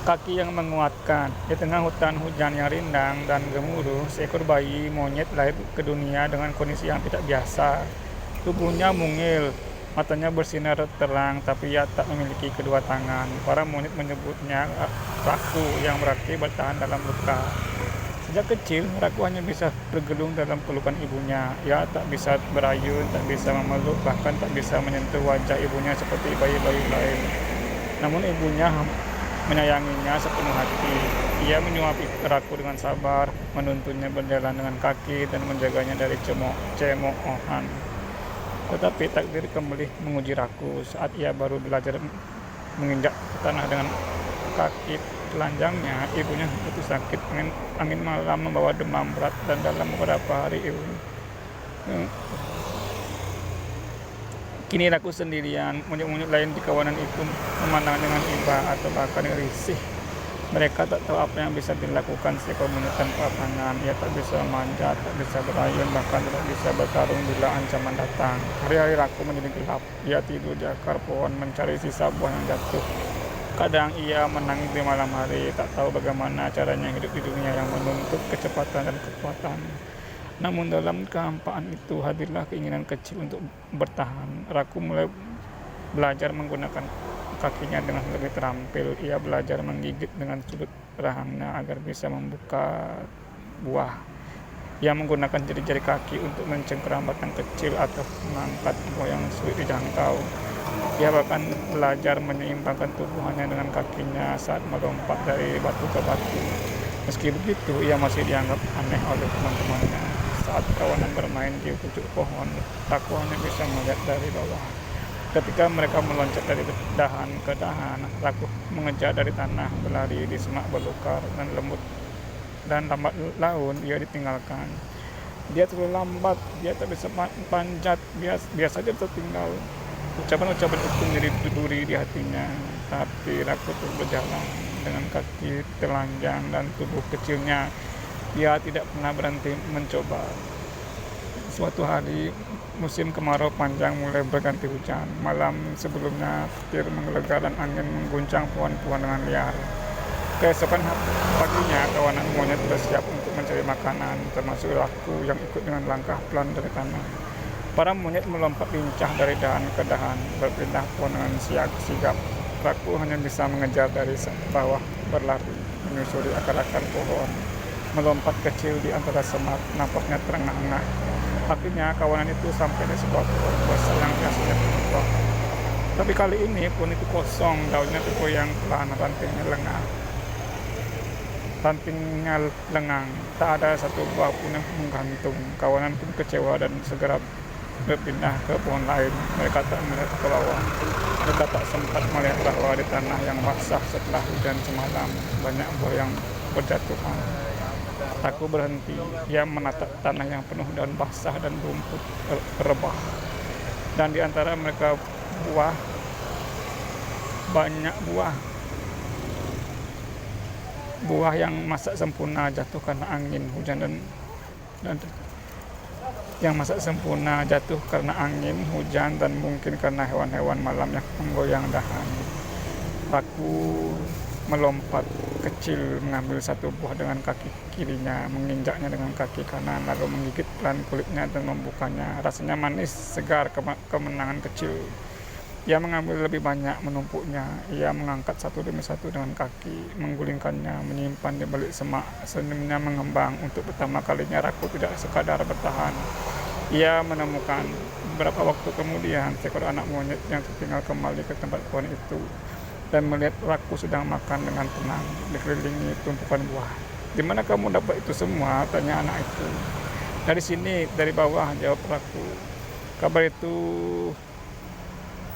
kaki yang menguatkan. Di tengah hutan hujan yang rindang dan gemuruh, seekor bayi monyet lahir ke dunia dengan kondisi yang tidak biasa. Tubuhnya mungil, matanya bersinar terang, tapi ia tak memiliki kedua tangan. Para monyet menyebutnya raku, yang berarti bertahan dalam luka. Sejak kecil, Raku hanya bisa bergelung dalam pelukan ibunya. Ia tak bisa berayun, tak bisa memeluk, bahkan tak bisa menyentuh wajah ibunya seperti bayi-bayi lain. Namun ibunya menyayanginya sepenuh hati. Ia menyuapi Raku dengan sabar, menuntunnya berjalan dengan kaki, dan menjaganya dari cemoohan. Tetapi takdir kembali menguji Raku saat ia baru belajar menginjak tanah dengan kaki telanjangnya. Ibunya jatuh sakit. Angin malam membawa demam berat, dan dalam beberapa hari kini Raku sendirian. Monyet-monyet lain di kawanan itu memandang dengan iba atau bahkan risih. Mereka tak tahu apa yang bisa dilakukan seekor monyet tanpa tangan. Ia tak bisa memanjat, tak bisa berayun, bahkan tidak bisa bertarung bila ancaman datang. Hari-hari Raku menjadi gelap. Ia tidur di akar pohon mencari sisa buah yang jatuh. Kadang ia menangis di malam hari, tak tahu bagaimana caranya hidup di dunia yang menuntut kecepatan dan kekuatan. Namun dalam kehampaan itu hadirlah keinginan kecil untuk bertahan. Raku mulai belajar menggunakan kakinya dengan lebih terampil. Ia belajar menggigit dengan sudut rahangnya agar bisa membuka buah. Ia menggunakan jari-jari kaki untuk mencengkeram batang kecil atau mengangkat buah yang sulit dijangkau. Ia bahkan belajar menyeimbangkan tubuhannya dengan kakinya saat melompat dari batu ke batu. Meski begitu, ia masih dianggap aneh oleh teman-temannya. Saat kawanan bermain di pucuk pohon, Raku hanya bisa melihat dari bawah. Ketika mereka meloncat dari dahan ke dahan, Raku mengejar dari tanah, berlari di semak belukar dan lembut, dan lambat laun ia ditinggalkan. Dia terlalu lambat, dia tak bisa panjat, biasa dia tertinggal. Ucapan-ucapan itu menjadi duri di hatinya, tapi Raku terus berjalan dengan kaki telanjang dan tubuh kecilnya. Dia tidak pernah berhenti mencoba. Suatu hari, musim kemarau panjang mulai berganti hujan. Malam sebelumnya, petir menggelegar dan angin mengguncang pohon-pohon dengan liar. Keesokan paginya, kawanan monyet bersiap untuk mencari makanan, termasuk Raku yang ikut dengan langkah pelan dari tanah. Para monyet melompat lincah dari dahan ke dahan, berpindah pohon dengan sigap. Raku hanya bisa mengejar dari bawah, berlari, menyusuri akar-akar pohon, melompat kecil di antara semak, nampaknya terengah-engah. Akhirnya kawanan itu sampai di sebuah pohon besar yang biasanya penuh buah. Tapi kali ini pohon itu kosong, daunnya tergoyang pelan, rantingnya lengang. Tak ada satu buah pun yang menggantung. Kawanan pun kecewa dan segera berpindah ke pohon lain. Mereka tak melihat ke bawah. Mereka tak sempat melihat bahwa di tanah yang basah setelah hujan semalam banyak buah yang berjatuhan. Raku berhenti. Ia menatap tanah yang penuh daun basah dan rumput rebah. Dan di antara mereka banyak buah yang masak sempurna jatuh karena angin hujan dan yang masak sempurna jatuh karena angin, hujan, dan mungkin karena hewan-hewan malam yang menggoyang dahan. Raku melompat kecil, mengambil satu buah dengan kaki kirinya, menginjaknya dengan kaki kanan, lalu menggigit pelan kulitnya dan membukanya. Rasanya manis, segar, kemenangan kecil. Ia mengambil lebih banyak, menumpuknya. Ia mengangkat satu demi satu dengan kaki, menggulingkannya, menyimpan di balik semak. Senyumnya mengembang. Untuk pertama kalinya Raku tidak sekadar bertahan. Ia menemukan beberapa waktu kemudian seekor anak monyet yang tertinggal kembali ke tempat pohon itu dan melihat Raku sedang makan dengan tenang dikelilingi tumpukan buah. "Di mana kamu dapat itu semua?" tanya anak itu. "Dari sini, dari bawah," jawab Raku. Kabar itu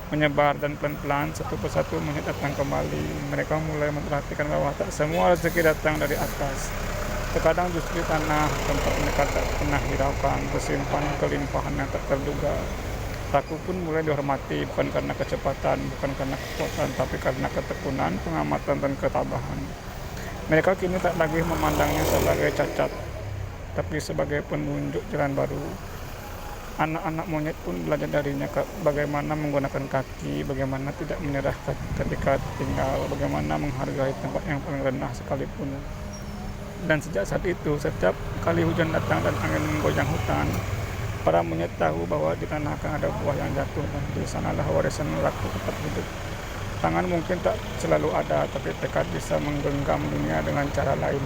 menyebar dan pelan-pelan satu persatu monyet datang kembali. Mereka mulai memperhatikan bahwa tak semua rezeki datang dari atas. Terkadang justru tanah tempat mereka tak pernah hiraukan bersimpan kelimpahan yang tak terduga. Raku pun mulai dihormati bukan karena kecepatan, bukan karena kekuatan, tapi karena ketekunan, pengamatan, dan ketabahan. Mereka kini tak lagi memandangnya sebagai cacat, tapi sebagai penunjuk jalan baru. Anak-anak monyet pun belajar darinya bagaimana menggunakan kaki, bagaimana tidak menyerah ketika tinggal, bagaimana menghargai tempat yang paling rendah sekalipun. Dan sejak saat itu, setiap kali hujan datang dan angin menggoyang hutan, para monyet tahu bahwa di tanah akan ada buah yang jatuh, dan di sanalah warisan laku tetap hidup. Tangan mungkin tak selalu ada, tapi tekad bisa menggenggam dunia dengan cara lain.